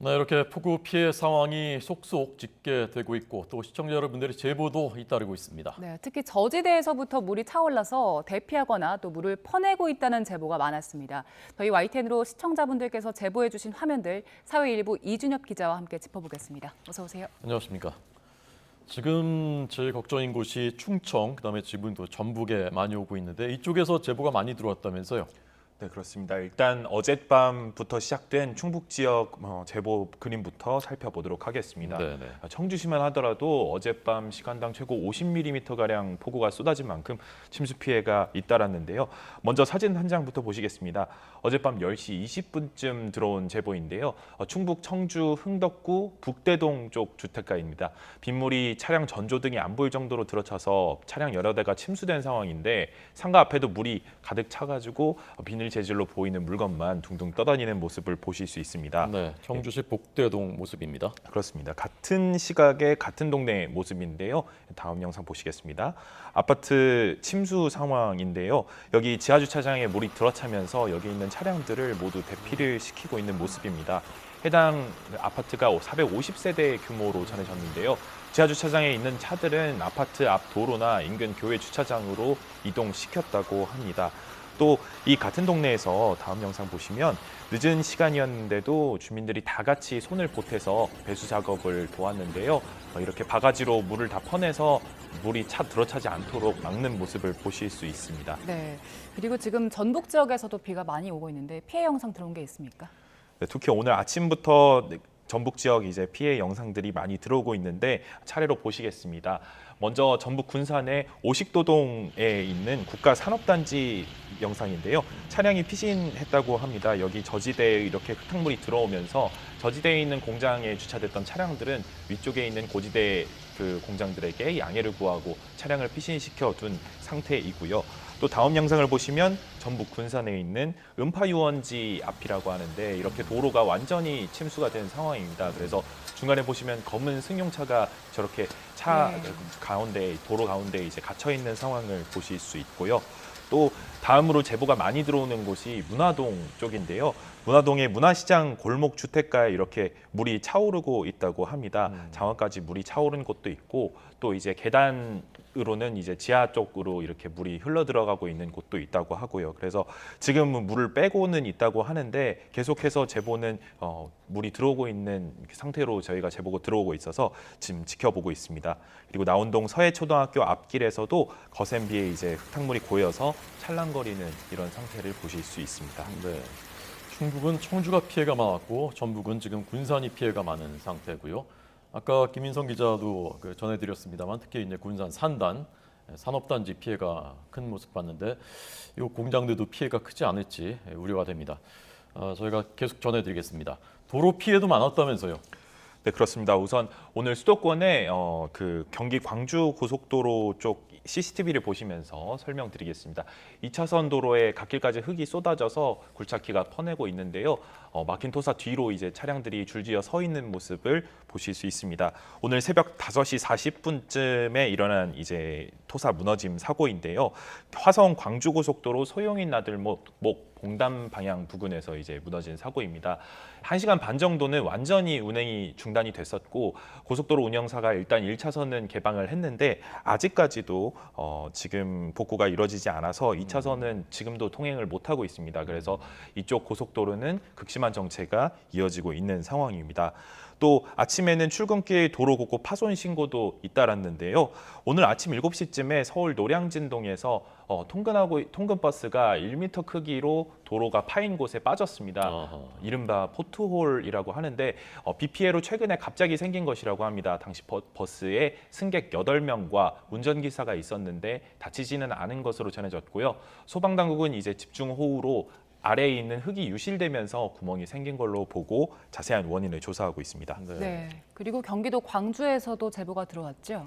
네, 이렇게 폭우 피해 상황이 속속 집계되고 있고 또 시청자 여러분들의 제보도 잇따르고 있습니다. 네, 특히 저지대에서부터 물이 차올라서 대피하거나 또 물을 퍼내고 있다는 제보가 많았습니다. 저희 YTN으로 시청자분들께서 제보해 주신 화면들 사회일보 이준엽 기자와 함께 짚어보겠습니다. 어서 오세요. 안녕하십니까. 지금 제일 걱정인 곳이 충청, 그다음에 지금 또 전북에 많이 오고 있는데 이쪽에서 제보가 많이 들어왔다면서요? 네, 그렇습니다. 일단 어젯밤부터 시작된 충북 지역 제보 그림부터 살펴보도록 하겠습니다. 네네. 청주시만 하더라도 어젯밤 시간당 최고 50mm가량 폭우가 쏟아진 만큼 침수 피해가 잇따랐는데요. 먼저 사진 한 장부터 보시겠습니다. 어젯밤 10시 20분쯤 들어온 제보인데요. 충북 청주 흥덕구 북대동 쪽 주택가입니다. 빗물이 차량 전조등이 안 보일 정도로 들어차서 차량 여러 대가 침수된 상황인데 상가 앞에도 물이 가득 차가지고 비닐 재질로 보이는 물건만 둥둥 떠다니는 모습을 보실 수 있습니다. 네, 청주시 복대동 모습입니다. 그렇습니다. 같은 시각의 같은 동네 모습인데요. 다음 영상 보시겠습니다. 아파트 침수 상황인데요. 여기 지하 주차장에 물이 들어차면서 여기 있는 차량들을 모두 대피를 시키고 있는 모습입니다. 해당 아파트가 450세대 규모로 전해졌는데요. 지하 주차장에 있는 차들은 아파트 앞 도로나 인근 교외 주차장으로 이동시켰다고 합니다. 또 이 같은 동네에서 다음 영상 보시면 늦은 시간이었는데도 주민들이 다 같이 손을 보태서 배수 작업을 도왔는데요. 이렇게 바가지로 물을 다 퍼내서 물이 들어차지 않도록 막는 모습을 보실 수 있습니다. 네, 그리고 지금 전북 지역에서도 비가 많이 오고 있는데 피해 영상 들어온 게 있습니까? 네, 특히 오늘 아침부터 전북 지역 이제 피해 영상들이 많이 들어오고 있는데 차례로 보시겠습니다. 먼저 전북 군산의 오식도동에 있는 국가산업단지 영상인데요. 차량이 피신했다고 합니다. 여기 저지대에 이렇게 흙탕물이 들어오면서 저지대에 있는 공장에 주차됐던 차량들은 위쪽에 있는 고지대 그 공장들에게 양해를 구하고 차량을 피신시켜 둔 상태이고요. 또 다음 영상을 보시면 전북 군산에 있는 음파유원지 앞이라고 하는데 이렇게 도로가 완전히 침수가 된 상황입니다. 그래서 중간에 보시면 검은 승용차가 저렇게 차 가운데 도로 가운데 이제 갇혀 있는 상황을 보실 수 있고요. 또 다음으로 제보가 많이 들어오는 곳이 문화동 쪽인데요. 문화동의 문화시장 골목 주택가에 이렇게 물이 차오르고 있다고 합니다. 장화까지 물이 차오른 곳도 있고 또 이제 계단으로는 이제 지하 쪽으로 이렇게 물이 흘러 들어가고 있는 곳도 있다고 하고요. 그래서 지금은 물을 빼고는 있다고 하는데 계속해서 제보는 물이 들어오고 있는 상태로 저희가 제보가 들어오고 있어서 지금 지켜보고 있습니다. 그리고 나온동 서해초등학교 앞길에서도 거센 비에 이제 흙탕물이 고여서 찰랑거리는 이런 상태를 보실 수 있습니다. 네. 충북은 청주가 피해가 많았고 전북은 지금 군산이 피해가 많은 상태고요. 아까 김인성 기자도 전해드렸습니다만 특히 이제 군산 산단 산업단지 피해가 큰 모습 봤는데 이 공장들도 피해가 크지 않을지 우려가 됩니다. 저희가 계속 전해드리겠습니다. 도로 피해도 많았다면서요? 네, 그렇습니다. 우선 오늘 수도권의 그 경기 광주 고속도로 쪽 CCTV를 보시면서 설명드리겠습니다. 2차선 도로에 갓길까지 흙이 쏟아져서 굴착기가 퍼내고 있는데요. 막힌 토사 뒤로 이제 차량들이 줄지어 서 있는 모습을 보실 수 있습니다. 오늘 새벽 5시 40분쯤에 일어난 이제 토사 무너짐 사고인데요. 화성 광주 고속도로 소용인 나들목 봉담 방향 부근에서 이제 무너진 사고입니다. 1시간 반 정도는 완전히 운행이 중단이 됐었고 고속도로 운영사가 일단 1차선은 개방을 했는데 아직까지도 지금 복구가 이루어지지 않아서 2차선은 지금도 통행을 못하고 있습니다. 그래서 이쪽 고속도로는 극심한 정체가 이어지고 있는 상황입니다. 또 아침에는 출근길 도로 곳곳 파손 신고도 잇따랐는데요. 오늘 아침 7시쯤에 서울 노량진동에서 통근버스가 1m 크기로 도로가 파인 곳에 빠졌습니다. 이른바 포트홀이라고 하는데 비 피해로 최근에 갑자기 생긴 것이라고 합니다. 당시 버스에 승객 8명과 운전기사가 있었는데 다치지는 않은 것으로 전해졌고요. 소방당국은 이제 집중호우로 아래에 있는 흙이 유실되면서 구멍이 생긴 걸로 보고 자세한 원인을 조사하고 있습니다. 네, 그리고 경기도 광주에서도 제보가 들어왔죠?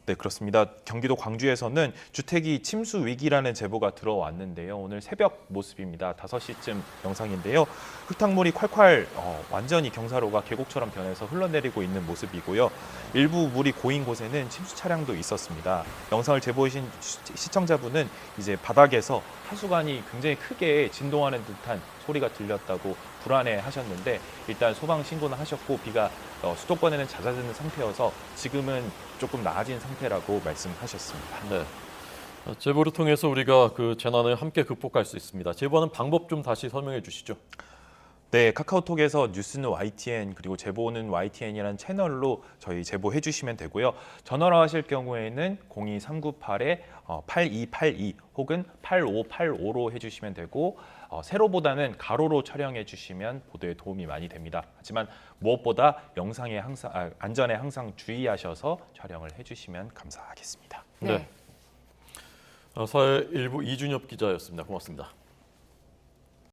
네, 그렇습니다. 경기도 광주에서는 주택이 침수 위기라는 제보가 들어왔는데요. 오늘 새벽 모습입니다. 5시쯤 영상인데요. 흙탕물이 콸콸 완전히 경사로가 계곡처럼 변해서 흘러내리고 있는 모습이고요. 일부 물이 고인 곳에는 침수 차량도 있었습니다. 영상을 제보하신 시청자분은 이제 바닥에서 하수관이 굉장히 크게 진동하는 듯한 소리가 들렸다고 불안해 하셨는데 일단 소방 신고는 하셨고 비가 수도권에는 잦아드는 상태여서 지금은 조금 나아진 상태라고 말씀하셨습니다. 네. 제보를 통해서 우리가 그 재난을 함께 극복할 수 있습니다. 제보하는 방법 좀 다시 설명해 주시죠. 네, 카카오톡에서 뉴스는 YTN 그리고 제보는 YTN이라는 채널로 저희 제보해 주시면 되고요. 전화로 하실 경우에는 02398-8282 혹은 8585로 해주시면 되고 세로보다는 가로로 촬영해 주시면 보도에 도움이 많이 됩니다. 하지만 무엇보다 영상에 안전에 항상 주의하셔서 촬영을 해주시면 감사하겠습니다. 네. 사회 일부 이준엽 기자였습니다. 고맙습니다.